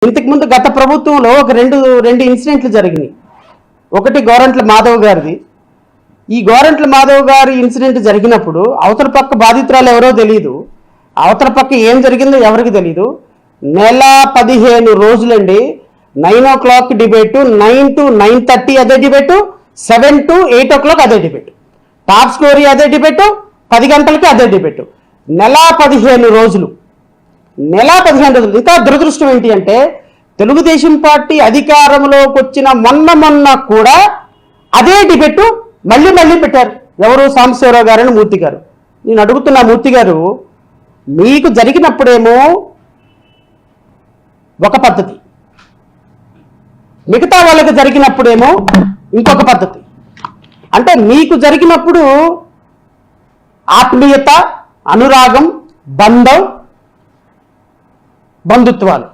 ఇంతకుముందు గత ప్రభుత్వంలో ఒక రెండు ఇన్సిడెంట్లు జరిగినాయి. ఒకటి గోరంట్ల మాధవ్ గారిది. ఈ గోరంట్ల మాధవ్ గారి ఇన్సిడెంట్ జరిగినప్పుడు అవతల పక్క బాధితురాలు ఎవరో తెలియదు, అవతల పక్క ఏం జరిగిందో ఎవరికి తెలియదు. నెల 15 రోజులండి. 9 o'clock డిబేటు, 9 to 9:30 అదే డిబేటు, 7 to 8 o'clock అదే డిబేటు, టాప్ స్టోరీ అదే డిబేటు, 10 గంటలకి అదే డిబేటు. నెల 15 రోజులు. ఇంకా దురదృష్టం ఏంటి అంటే తెలుగుదేశం పార్టీ అధికారంలోకి వచ్చిన మొన్న కూడా అదే డిబేటు మళ్ళీ పెట్టారు. ఎవరు? సాంబశివరావు గారని మూర్తి గారు. నేను అడుగుతున్నా, మూర్తి గారు, మీకు జరిగినప్పుడేమో ఒక పద్ధతి, మిగతా వాళ్ళకి జరిగినప్పుడేమో ఇంకొక పద్ధతి. అంటే మీకు జరిగినప్పుడు ఆత్మీయత, అనురాగం, బంధం, బంధుత్వాలు.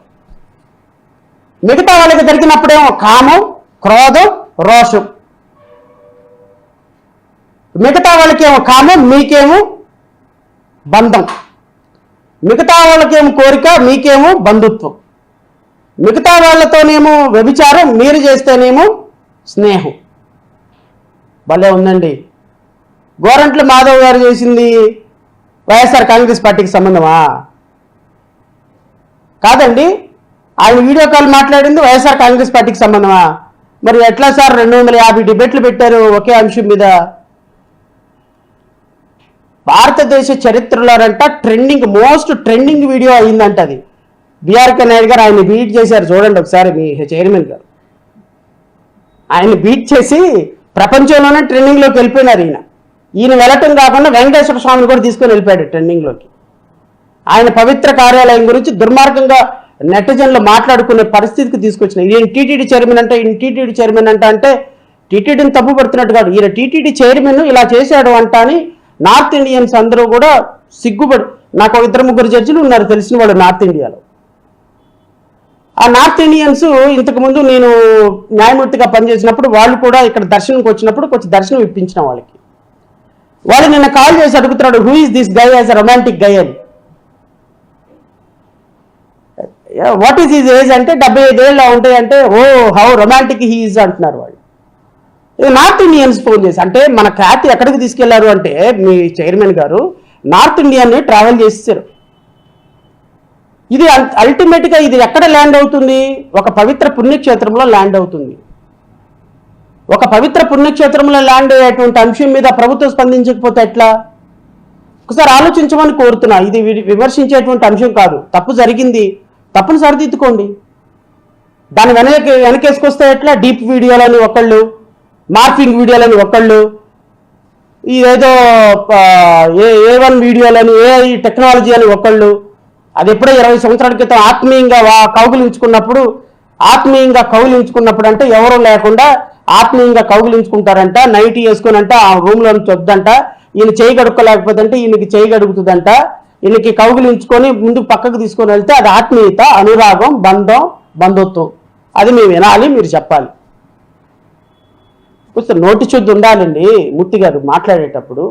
మిగతా వాళ్ళకి జరిగినప్పుడేమో కామం, క్రోధం, రోషం. మిగతా వాళ్ళకేమో కామం, మీకేమో బంధం. మిగతా వాళ్ళకేమో కోరిక, మీకేమో బంధుత్వం. మిగతా వాళ్ళతోనేమో వ్యభిచారం, మీరు చేస్తేనేమో స్నేహం. భలే ఉందండి. గోరంట్ల మాధవ్ గారు చేసింది వైఎస్ఆర్ కాంగ్రెస్ పార్టీకి సంబంధమా? కాదండి. ఆయన వీడియో కాల్ మాట్లాడింది వైఎస్ఆర్ కాంగ్రెస్ పార్టీకి సంబంధమా? మరి ఎట్లా సార్ 250 డిబేట్లు పెట్టారు ఒకే అంశం మీద? భారతదేశ చరిత్రలోనంట మోస్ట్ ట్రెండింగ్ వీడియో అయిందంట అది. బిఆర్కే నాయుడు గారు ఆయన బీట్ చేశారు, చూడండి ఒకసారి. మీ చైర్మన్ గారు ఆయన బీట్ చేసి ప్రపంచంలోనే ట్రెండింగ్లోకి వెళ్ళిపోయినారు. ఈయన వెళ్ళటం కాకుండా వెంకటేశ్వర స్వామిని కూడా తీసుకొని వెళ్ళిపోయాడు ట్రెండింగ్లోకి. ఆయన పవిత్ర కార్యాలయం గురించి దుర్మార్గంగా నెటిజన్లు మాట్లాడుకునే పరిస్థితికి తీసుకొచ్చిన ఈయన టీటీడీ చైర్మన్ అంటే టీటీడీని తప్పు పడుతున్నట్టు కాదు. ఈయన టీటీడీ చైర్మన్ ఇలా చేశాడు అంట అని నార్త్ ఇండియన్స్ అందరూ కూడా సిగ్గుపడి, నాకు 2-3 జడ్జిలు ఉన్నారు తెలిసిన వాళ్ళు నార్త్ ఇండియాలో. ఆ నార్త్ ఇండియన్స్ ఇంతకుముందు నేను న్యాయమూర్తిగా పనిచేసినప్పుడు వాళ్ళు కూడా ఇక్కడ దర్శనంకి వచ్చినప్పుడు కొంచెం దర్శనం ఇప్పించిన వాళ్ళకి. వాళ్ళు నిన్న కాల్ చేసి అడుగుతున్నాడు, who is this guy as a romantic guy అని. వాట్ ఈస్ హిజ్ ఏజ్ అంటే 75 ఏళ్ళు ఉంటాయి అంటే, oh how romantic he is అంటున్నారు వాళ్ళు. నార్త్ ఇండియన్స్ ఫోన్ చేసి, అంటే మన ఖ్యాతి ఎక్కడికి తీసుకెళ్లారు అంటే మీ చైర్మన్ గారు నార్త్ ఇండియాని ట్రావెల్ చేసేసారు. ఇది అల్టిమేట్గా ఇది ఎక్కడ ల్యాండ్ అవుతుంది? ఒక పవిత్ర పుణ్యక్షేత్రంలో ల్యాండ్ అవుతుంది. ఒక పవిత్ర పుణ్యక్షేత్రంలో ల్యాండ్ అయ్యేటువంటి అంశం మీద ప్రభుత్వం స్పందించకపోతే ఎట్లా? ఒకసారి ఆలోచించమని కోరుతున్నా. ఇది విమర్శించేటువంటి అంశం కాదు. తప్పు జరిగింది, తప్పును సరిదిద్దుకోండి. దాన్ని వెనకేసుకొస్తే ఎట్లా? డీప్ వీడియోలని ఒకళ్ళు, మార్ఫింగ్ వీడియోలని ఒకళ్ళు, ఇదేదో A1 వీడియోలని, AI టెక్నాలజీ అని ఒకళ్ళు. అది ఎప్పుడో 20 సంవత్సరాల క్రితం ఆత్మీయంగా కౌగిలించుకున్నప్పుడు అంటే ఎవరూ లేకుండా ఆత్మీయంగా కౌగిలించుకుంటారంట. నైట్ వేసుకునంట ఆ రూమ్లో నుంచి వద్దంట. ఈయన చేయి గడుక్కోలేకపోతే అంటే ఈయనకి చేయి గడుగుతుందంట. ఈయనకి కౌగిలించుకొని ముందుకు పక్కకు తీసుకొని వెళ్తే అది ఆత్మీయత, అనురాగం, బంధం, బంధుత్వం. అది మేము వినాలి, మీరు చెప్పాలి. కొంచెం నోటి శుద్ధి ఉండాలండి మూర్తి గారు మాట్లాడేటప్పుడు.